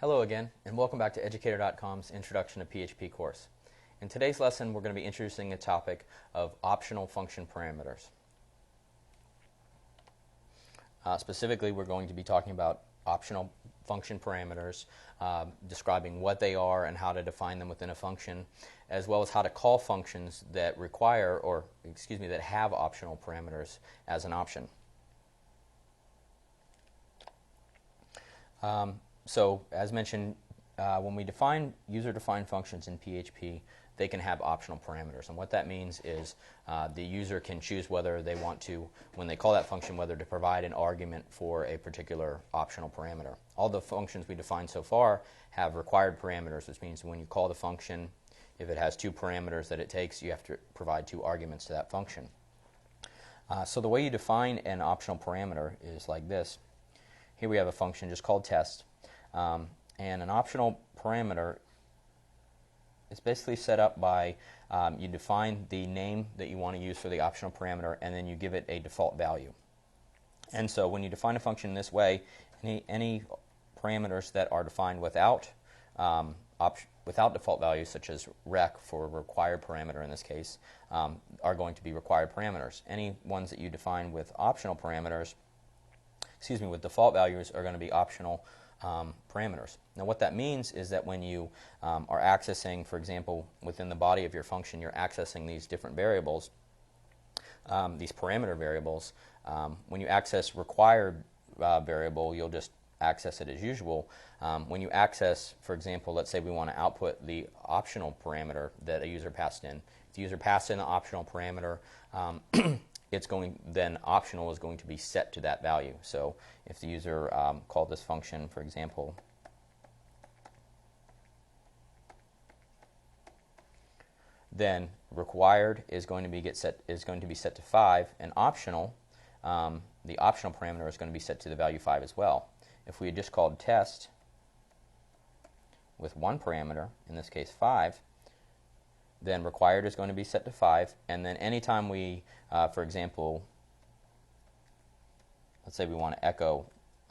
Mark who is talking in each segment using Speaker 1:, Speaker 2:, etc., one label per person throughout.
Speaker 1: Hello again, and welcome back to Educator.com's Introduction to PHP course. In today's lesson, we're going to be introducing the topic of optional function parameters. Specifically, we're going to be talking about optional function parameters, describing what they are and how to define them within a function, as well as how to call functions that that have optional parameters as an option. So, as mentioned, when we define user-defined functions in PHP, they can have optional parameters. And what that means is the user can choose whether they want to, when they call that function, whether to provide an argument for a particular optional parameter. All the functions we defined so far have required parameters, which means when you call the function, if it has two parameters that it takes, you have to provide two arguments to that function. So the way you define an optional parameter is like this. Here we have a function just called test. And an optional parameter is basically set up by you define the name that you want to use for the optional parameter, and then you give it a default value. And so when you define a function this way, any parameters that are defined without default values, such as rec for a required parameter in this case, are going to be required parameters. Any ones that you define with optional parameters, with default values, are going to be optional parameters. Now what that means is that when you are accessing, for example, within the body of your function, you're accessing these different variables, these parameter variables. When you access required variable, you'll just access it as usual. When you access, for example, let's say we want to output the optional parameter that a user passed in. If the user passed in the optional parameter, then optional is going to be set to that value. So if the user called this function, for example, then required is going to be set to 5, and optional, the optional parameter is going to be set to the value 5 as well. If we had just called test with one parameter, in this case 5, then required is going to be set to 5, and then anytime we, for example, let's say we want to echo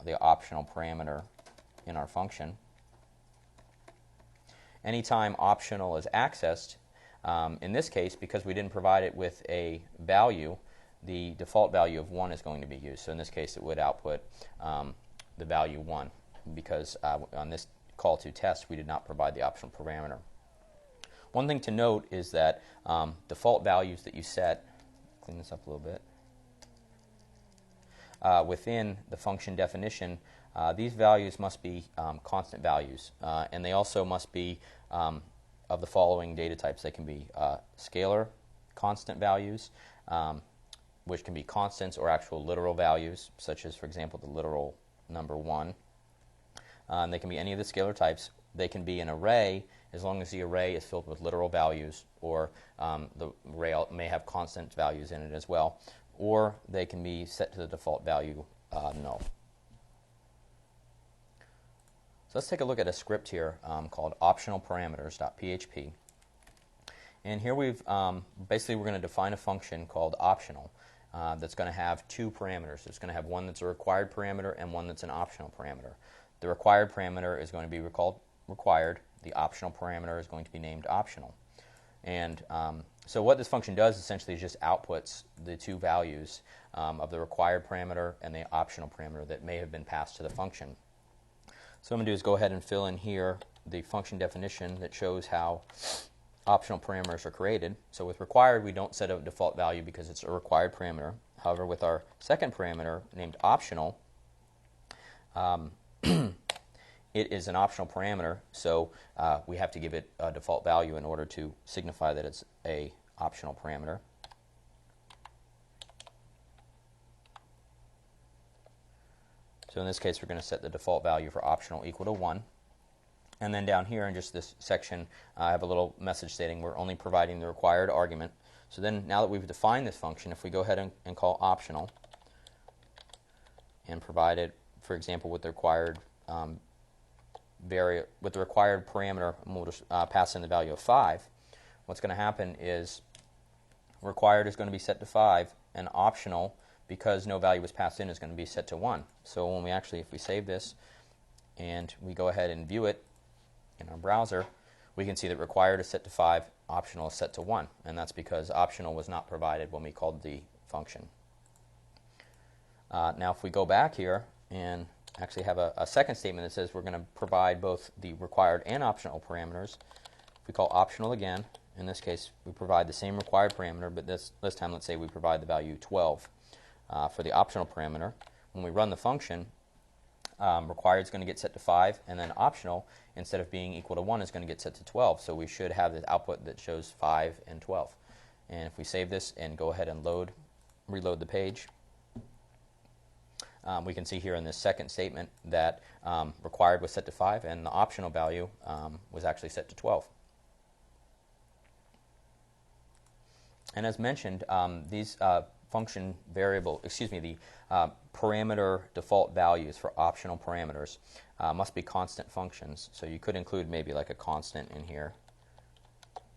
Speaker 1: the optional parameter in our function, anytime optional is accessed, in this case, because we didn't provide it with a value, the default value of 1 is going to be used. So in this case, it would output the value 1, because on this call to test, we did not provide the optional parameter. One thing to note is that default values that you set, clean this up a little bit, within the function definition, these values must be constant values, and they also must be of the following data types. They can be scalar constant values, which can be constants or actual literal values, such as, for example, the literal number 1. They can be any of the scalar types. They can be an array, as long as the array is filled with literal values, or the array may have constant values in it as well, or they can be set to the default value null. So let's take a look at a script here called optionalparameters.php. And here basically we're going to define a function called optional that's going to have two parameters. It's going to have one that's a required parameter and one that's an optional parameter. The required parameter is going to be called required. The optional parameter is going to be named optional. And so what this function does essentially is just outputs the two values of the required parameter and the optional parameter that may have been passed to the function. So what I'm going to do is go ahead and fill in here the function definition that shows how optional parameters are created. So with required, we don't set a default value because it's a required parameter. However, with our second parameter named optional, it is an optional parameter, so we have to give it a default value in order to signify that it's an optional parameter. So in this case, we're going to set the default value for optional equal to 1. And then down here in just this section, I have a little message stating we're only providing the required argument. So then now that we've defined this function, if we go ahead and call optional and provide it, for example, with the required parameter, and we'll just pass in the value of 5, what's going to happen is required is going to be set to 5, and optional, because no value was passed in, is going to be set to 1. So when we if we save this and we go ahead and view it in our browser, we can see that required is set to 5, optional is set to 1, and that's because optional was not provided when we called the function. Now if we go back here and actually have a second statement that says we're going to provide both the required and optional parameters, if we call optional again, in this case we provide the same required parameter, but this time let's say we provide the value 12 for the optional parameter. When we run the function, required is going to get set to 5, and then optional, instead of being equal to 1, is going to get set to 12. So we should have the output that shows 5 and 12. And if we save this and go ahead and reload the page, we can see here in this second statement that required was set to 5, and the optional value was actually set to 12. And as mentioned, these function variable, the parameter default values for optional parameters must be constant functions. So you could include maybe like a constant in here.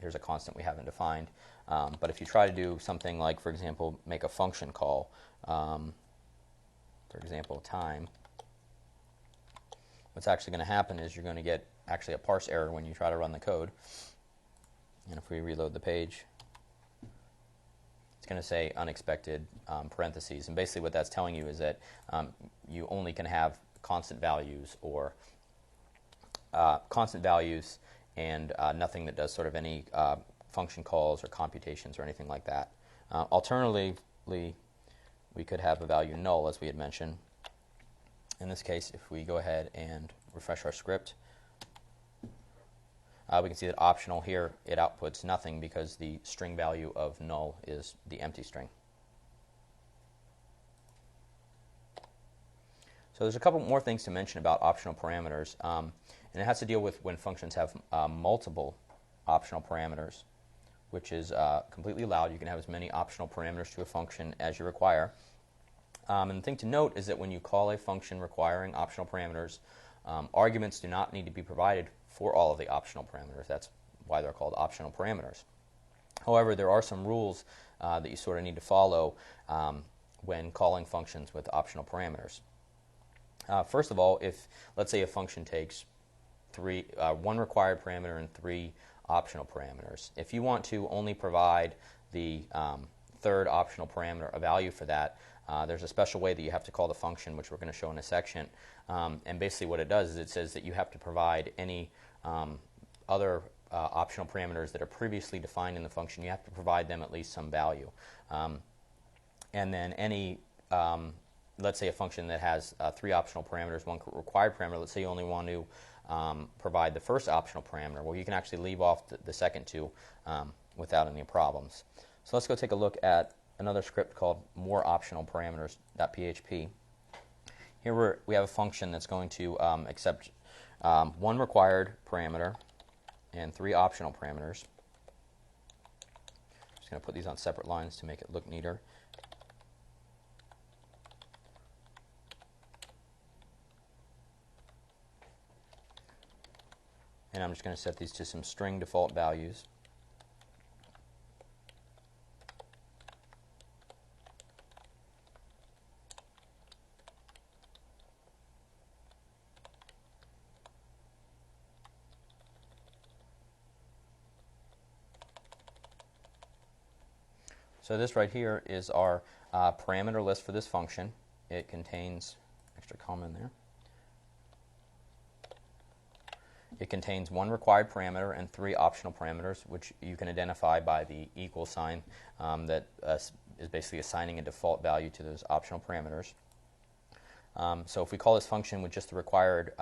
Speaker 1: Here's a constant we haven't defined. But if you try to do something like, for example, make a function call, for example, time, what's actually going to happen is you're going to get actually a parse error when you try to run the code. And if we reload the page, it's going to say unexpected parentheses, and basically what that's telling you is that you only can have constant values or and nothing that does sort of any function calls or computations or anything like that. Alternatively, we could have a value null, as we had mentioned. In this case, if we go ahead and refresh our script, we can see that optional here, it outputs nothing because the string value of null is the empty string. So there's a couple more things to mention about optional parameters, and it has to deal with when functions have multiple optional parameters, which is completely allowed. You can have as many optional parameters to a function as you require. And the thing to note is that when you call a function requiring optional parameters, arguments do not need to be provided for all of the optional parameters. That's why they're called optional parameters. However, there are some rules that you sort of need to follow when calling functions with optional parameters. First of all, if let's say a function takes one required parameter and 3 optional parameters, if you want to only provide the third optional parameter a value for that, there's a special way that you have to call the function, which we're going to show in a section. And basically what it does is it says that you have to provide any other optional parameters that are previously defined in the function. You have to provide them at least some value. And then any, let's say a function that has 3 optional parameters, 1 required parameter, let's say you only want to provide the first optional parameter. Well, you can actually leave off the second 2 without any problems. So let's go take a look at another script called more optional parameters.php. Here we have a function that's going to accept 1 required parameter and 3 optional parameters. Just going to put these on separate lines to make it look neater. And I'm just going to set these to some string default values. So this right here is our parameter list for this function. It contains, extra comma in there. It contains 1 required parameter and 3 optional parameters, which you can identify by the equal sign that is basically assigning a default value to those optional parameters. So if we call this function with just the required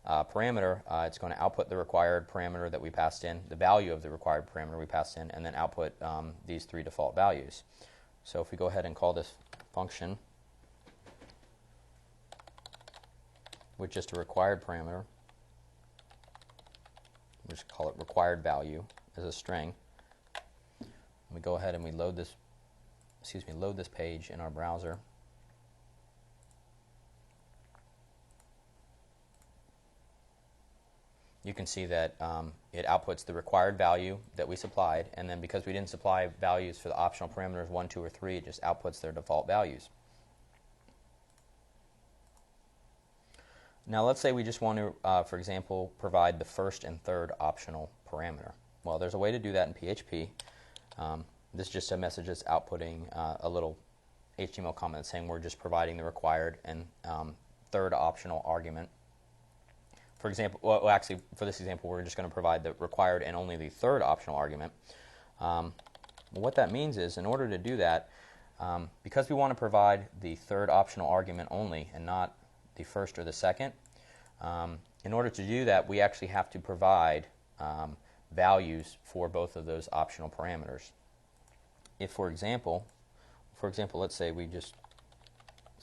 Speaker 1: parameter, it's going to output the required parameter that we passed in, the value of the required parameter we passed in, and then output these 3 default values. So if we go ahead and call this function with just a required parameter, we just call it required value as a string. We go ahead and we load this page in our browser. You can see that it outputs the required value that we supplied, and then because we didn't supply values for the optional parameters 1, 2, or 3, it just outputs their default values. Now let's say we just want to, for example, provide the first and third optional parameter. Well, there's a way to do that in PHP. This is just a message that's outputting a little HTML comment saying we're just providing the required and third optional argument. For example, well, actually, for this example, we're just going to provide the required and only the third optional argument. What that means is, in order to do that, because we want to provide the third optional argument only and not the first or the second, in order to do that, we actually have to provide values for both of those optional parameters. If, for example, let's say we just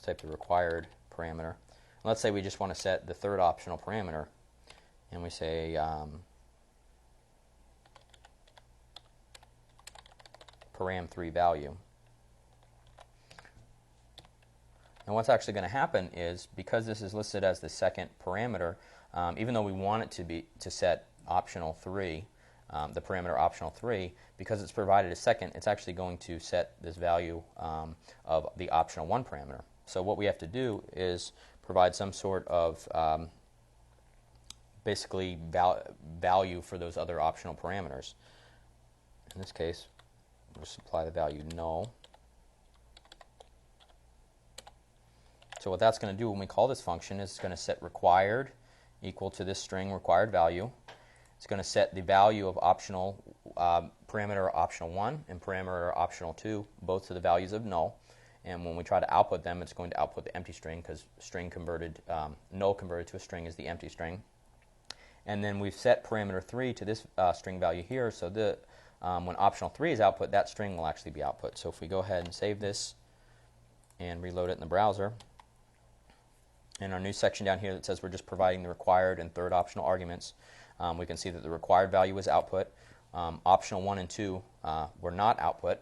Speaker 1: type the required parameter. Let's say we just want to set the third optional parameter, and we say param3 value. And what's actually going to happen is, because this is listed as the second parameter, even though we want it to set optional 3, the parameter optional 3, because it's provided a second, it's actually going to set this value of the optional 1 parameter. So what we have to do is provide some sort of basically value for those other optional parameters. In this case, we'll supply the value null. So what that's going to do when we call this function is it's going to set required equal to this string required value. It's going to set the value of optional parameter optional 1 and parameter optional 2 both to the values of null. And when we try to output them, it's going to output the empty string, because null converted to a string is the empty string. And then we've set parameter 3 to this string value here, so when optional 3 is output, that string will actually be output. So if we go ahead and save this and reload it in the browser, in our new section down here that says we're just providing the required and third optional arguments, we can see that the required value was output. Optional 1 and 2 were not output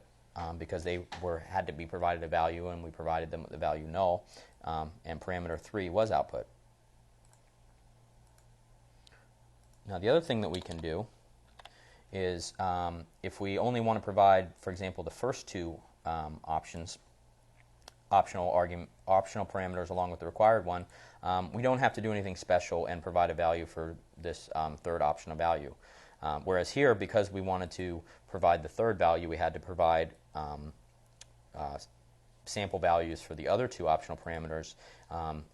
Speaker 1: because they had to be provided a value, and we provided them with the value null, and parameter 3 was output. Now the other thing that we can do is if we only want to provide, for example, the first two optional parameters along with the required one, we don't have to do anything special and provide a value for this third optional value. Whereas here, because we wanted to provide the third value, we had to provide sample values for the other two optional parameters.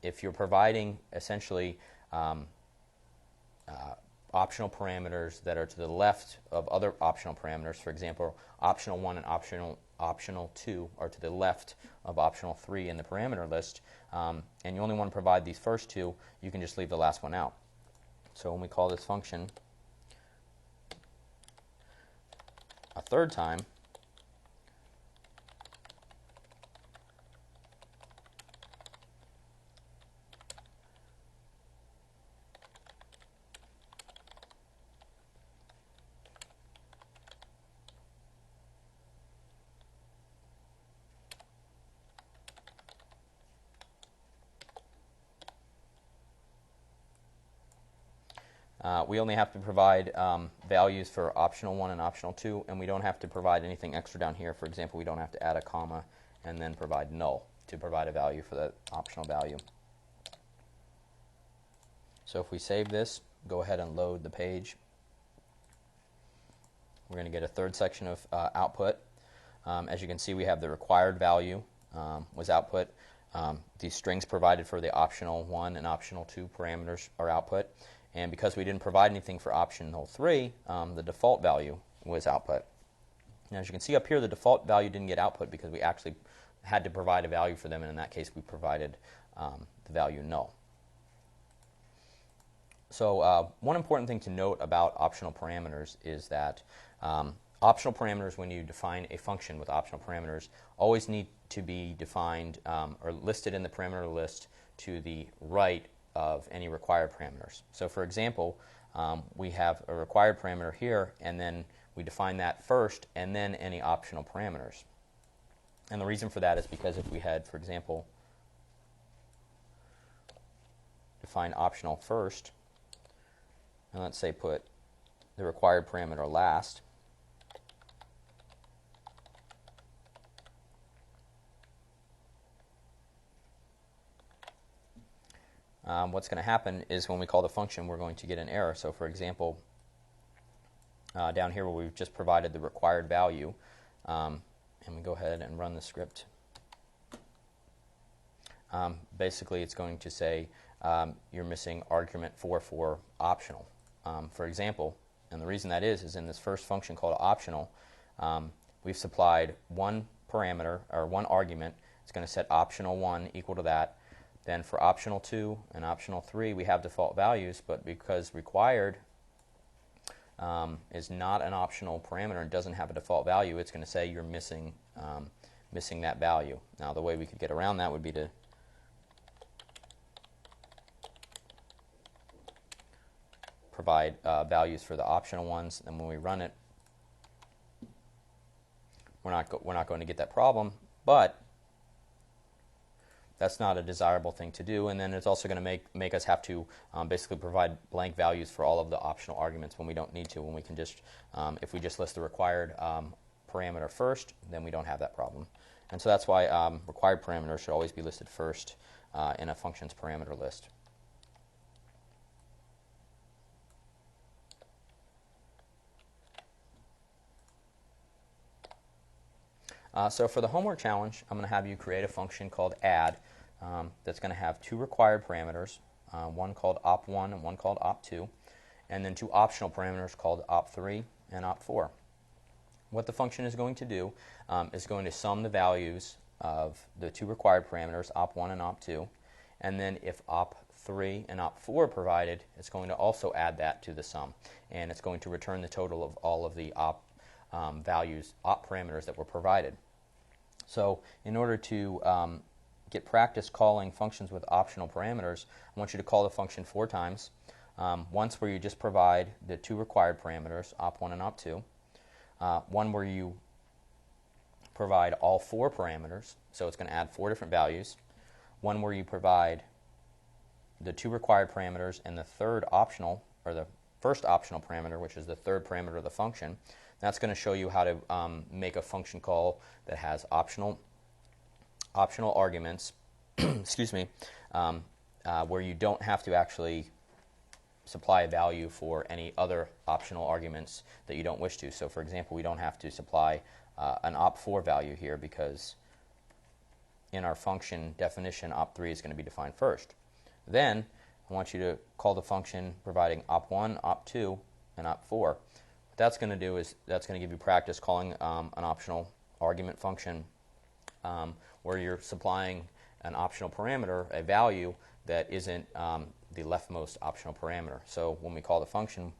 Speaker 1: If you're providing essentially optional parameters that are to the left of other optional parameters, for example, optional 1 and optional 2 are to the left of optional 3 in the parameter list, and you only want to provide these first two, you can just leave the last one out. So when we call this function a third time, we only have to provide values for optional 1 and optional 2, and we don't have to provide anything extra down here. For example, we don't have to add a comma and then provide null to provide a value for that optional value. So if we save this, go ahead and load the page, we're going to get a third section of output. As you can see, we have the required value was output. These strings provided for the optional 1 and optional 2 parameters are output. And because we didn't provide anything for optional 3, the default value was output. Now, as you can see up here, the default value didn't get output because we actually had to provide a value for them, and in that case, we provided the value null. So one important thing to note about optional parameters is that optional parameters, when you define a function with optional parameters, always need to be defined or listed in the parameter list to the right of any required parameters. So for example, we have a required parameter here, and then we define that first and then any optional parameters. And the reason for that is because if we had, for example, define optional first, and let's say put the required parameter last, what's going to happen is when we call the function, we're going to get an error. So for example, down here where we've just provided the required value, and we go ahead and run the script, basically it's going to say you're missing argument 4 for optional. For example, and the reason that is in this first function called optional, we've supplied one parameter, or one argument. It's going to set optional 1 equal to that. Then for optional 2 and optional 3, we have default values, but because required is not an optional parameter and doesn't have a default value, it's going to say you're missing that value. Now the way we could get around that would be to provide values for the optional ones, and when we run it, we're not going to get that problem, but that's not a desirable thing to do. And then it's also going to make us have to basically provide blank values for all of the optional arguments when we don't need to. When we can just, if we just list the required parameter first, then we don't have that problem. And so that's why required parameters should always be listed first in a function's parameter list. So for the homework challenge, I'm going to have you create a function called add that's going to have 2 required parameters, one called op1 and one called op2, and then 2 optional parameters called op3 and op4. What the function is going to do is going to sum the values of the 2 required parameters, op1 and op2, and then if op3 and op4 are provided, it's going to also add that to the sum, and it's going to return the total of all of the op parameters that were provided. So in order to get practice calling functions with optional parameters, I want you to call the function 4 times. Once where you just provide the 2 required parameters, op1 and op2. One where you provide all 4 parameters, so it's going to add 4 different values. One where you provide the 2 required parameters and the third optional, or the first optional parameter, which is the third parameter of the function. That's going to show you how to make a function call that has optional arguments, excuse me, where you don't have to actually supply a value for any other optional arguments that you don't wish to. So for example, we don't have to supply an op4 value here because in our function definition, op3 is going to be defined first. Then I want you to call the function providing op1, op2, and op4. What that's going to do is that's going to give you practice calling an optional argument function where you're supplying an optional parameter, a value that isn't the leftmost optional parameter. So when we call the function,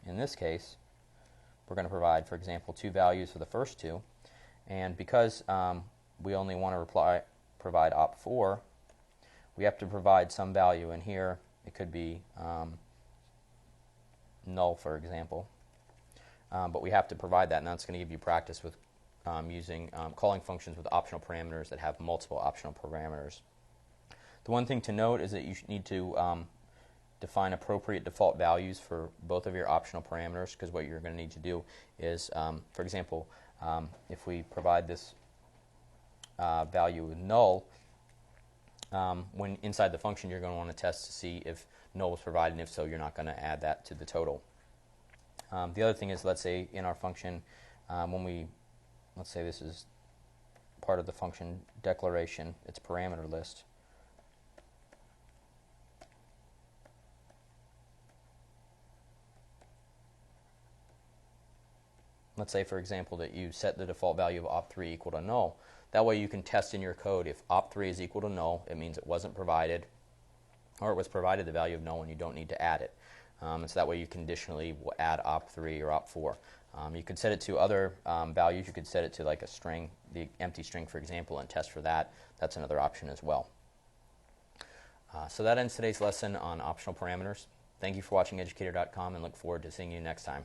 Speaker 1: in this case, we're going to provide, for example, 2 values for the first 2, and because we only want to provide op4, we have to provide some value in here. It could be null, for example, but we have to provide that, and that's going to give you practice with calling functions with optional parameters that have multiple optional parameters. The one thing to note is that you need to define appropriate default values for both of your optional parameters, because what you're going to need to do is, for example, if we provide this value with null, when inside the function you're going to want to test to see if null was provided, and if so, you're not going to add that to the total. The other thing is, let's say in our function, let's say this is part of the function declaration, its parameter list. Let's say, for example, that you set the default value of op3 equal to null. That way you can test in your code if op3 is equal to null, it means it wasn't provided, or it was provided the value of null and you don't need to add it. And so that way you conditionally will add op3 or op4. You could set it to other values. You could set it to like a string, the empty string, for example, and test for that. That's another option as well. So that ends today's lesson on optional parameters. Thank you for watching educator.com, and look forward to seeing you next time.